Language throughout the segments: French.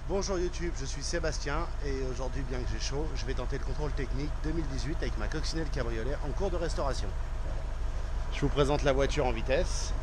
Bonjour YouTube, je suis Sébastien et aujourd'hui, bien que j'ai chaud, je vais tenter le contrôle technique 2018 avec ma coccinelle cabriolet en cours de restauration. Je vous présente la voiture en vitesse.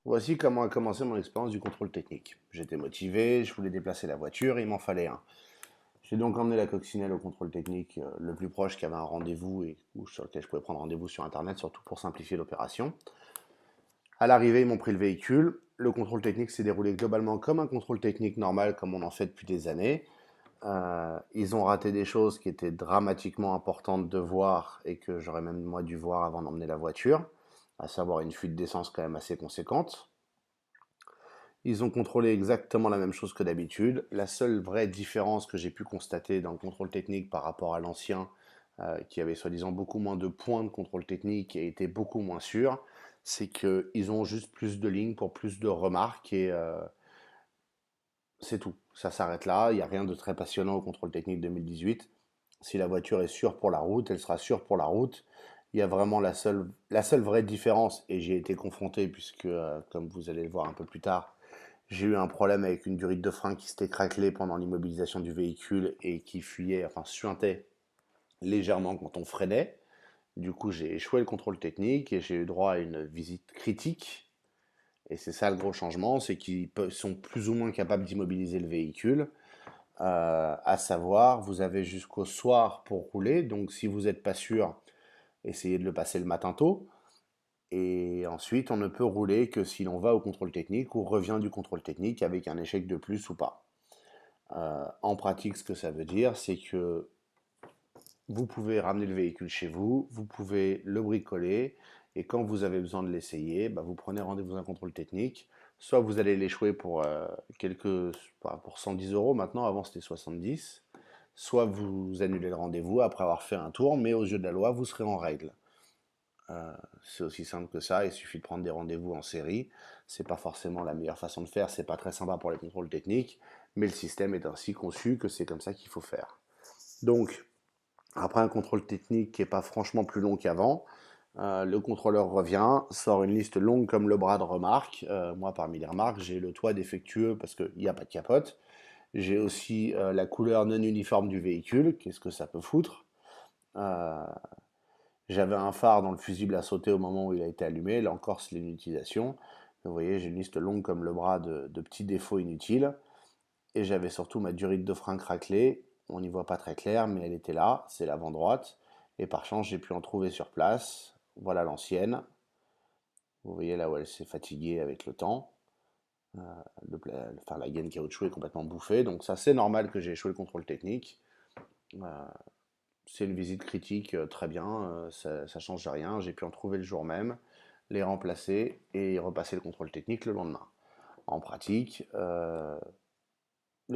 Voici comment a commencé mon expérience du contrôle technique. J'étais motivé, je voulais déplacer la voiture et il m'en fallait un. J'ai donc emmené la coccinelle au contrôle technique le plus proche qui avait un rendez-vous et sur lequel je pouvais prendre rendez-vous sur internet, surtout pour simplifier l'opération. À l'arrivée, ils m'ont pris le véhicule. Le contrôle technique s'est déroulé globalement comme un contrôle technique normal, comme on en fait depuis des années. Ils ont raté des choses qui étaient dramatiquement importantes de voir et que j'aurais même moi dû voir avant d'emmener la voiture, à savoir une fuite d'essence quand même assez conséquente. Ils ont contrôlé exactement la même chose que d'habitude. La seule vraie différence que j'ai pu constater dans le contrôle technique par rapport à l'ancien, qui avait soi-disant beaucoup moins de points de contrôle technique et était beaucoup moins sûr, c'est qu'ils ont juste plus de lignes pour plus de remarques et c'est tout. Ça s'arrête là. Il n'y a rien de très passionnant au contrôle technique 2018. Si la voiture est sûre pour la route, elle sera sûre pour la route. Il y a vraiment la seule vraie différence, et j'y ai été confronté puisque, comme vous allez le voir un peu plus tard, j'ai eu un problème avec une durite de frein qui s'était craquelée pendant l'immobilisation du véhicule et qui fuyait, enfin suintait légèrement quand on freinait. Du coup, j'ai échoué le contrôle technique et j'ai eu droit à une visite critique. Et c'est ça le gros changement, c'est qu'ils sont plus ou moins capables d'immobiliser le véhicule. À savoir, vous avez jusqu'au soir pour rouler, donc si vous n'êtes pas sûr, essayez de le passer le matin tôt. Et ensuite, on ne peut rouler que si l'on va au contrôle technique ou revient du contrôle technique avec un échec de plus ou pas. En pratique, ce que ça veut dire, c'est que vous pouvez ramener le véhicule chez vous, vous pouvez le bricoler, et quand vous avez besoin de l'essayer, bah, vous prenez rendez-vous à un contrôle technique. Soit vous allez l'échouer pour pour 110 euros maintenant, avant c'était 70. Soit vous annulez le rendez-vous après avoir fait un tour, mais aux yeux de la loi, vous serez en règle. C'est aussi simple que ça, il suffit de prendre des rendez-vous en série. C'est pas forcément la meilleure façon de faire, c'est pas très sympa pour les contrôles techniques, mais le système est ainsi conçu que c'est comme ça qu'il faut faire. Donc, après un contrôle technique qui n'est pas franchement plus long qu'avant, le contrôleur revient, sort une liste longue comme le bras de remarques. Moi, parmi les remarques, j'ai le toit défectueux parce qu'il n'y a pas de capote. J'ai aussi la couleur non uniforme du véhicule. Qu'est-ce que ça peut foutre? Euh, J'avais un phare dont le fusible a sauté au moment où il a été allumé. Là encore, c'est l'inutilisation. Vous voyez, j'ai une liste longue comme le bras de petits défauts inutiles. Et j'avais surtout ma durite de frein craquelée. On n'y voit pas très clair, mais elle était là. C'est l'avant droite. Et par chance, j'ai pu en trouver sur place. Voilà l'ancienne. Vous voyez là où elle s'est fatiguée avec le temps. Enfin, la gaine caoutchouc est complètement bouffée. Donc ça, c'est normal que j'ai échoué le contrôle technique. Euh, c'est une visite critique, très bien. Ça ne change rien. J'ai pu en trouver le jour même, les remplacer et repasser le contrôle technique le lendemain. En pratique, le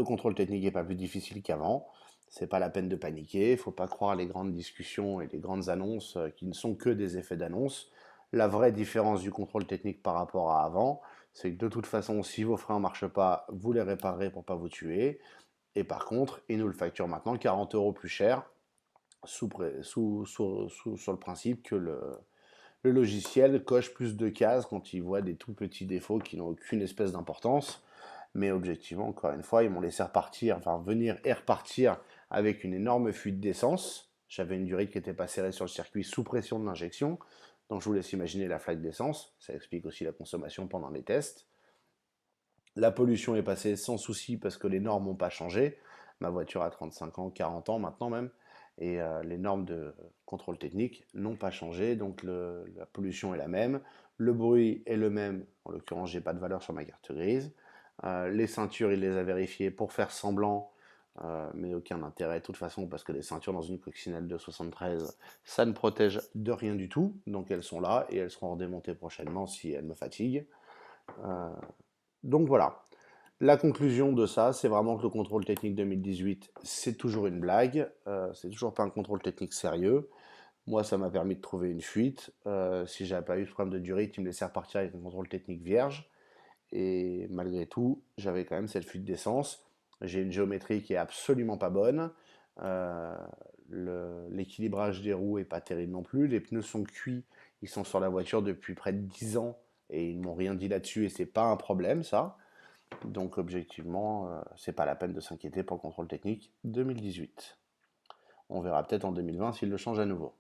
contrôle technique n'est pas plus difficile qu'avant. C'est pas la peine de paniquer. Il ne faut pas croire les grandes discussions et les grandes annonces qui ne sont que des effets d'annonce. La vraie différence du contrôle technique par rapport à avant, c'est que de toute façon, si vos freins ne marchent pas, vous les réparerez pour ne pas vous tuer. Et par contre, ils nous le facturent maintenant 40 euros plus cher, sur le principe que le logiciel coche plus de cases quand il voit des tout petits défauts qui n'ont aucune espèce d'importance. Mais objectivement, encore une fois, ils m'ont laissé repartir, enfin venir et repartir avec une énorme fuite d'essence. J'avais une durite qui était pas serrée sur le circuit sous pression de l'injection. Donc je vous laisse imaginer la flaque d'essence. Ça explique aussi la consommation pendant les tests. La pollution est passée sans souci parce que les normes n'ont pas changé. Ma voiture a 35 ans, 40 ans maintenant même. Et les normes de contrôle technique n'ont pas changé. Donc la pollution est la même. Le bruit est le même. En l'occurrence, j'ai pas de valeur sur ma carte grise. Les ceintures, il les a vérifiées pour faire semblant, mais aucun intérêt de toute façon, parce que les ceintures dans une coccinelle de 73, ça ne protège de rien du tout. Donc elles sont là et elles seront redémontées prochainement si elles me fatiguent. Donc voilà. La conclusion de ça, c'est vraiment que le contrôle technique 2018, c'est toujours une blague, c'est toujours pas un contrôle technique sérieux. Moi, ça m'a permis de trouver une fuite. Si j'avais pas eu ce problème de durée, il me laissait repartir avec un contrôle technique vierge. Et malgré tout, j'avais quand même cette fuite d'essence. J'ai une géométrie qui est absolument pas bonne. Euh, L'équilibrage des roues est pas terrible non plus. Les pneus sont cuits. Ils sont sur la voiture depuis près de 10 ans et ils m'ont rien dit là-dessus et c'est pas un problème ça. Donc objectivement, c'est pas la peine de s'inquiéter pour le contrôle technique 2018. On verra peut-être en 2020 s'il le change à nouveau.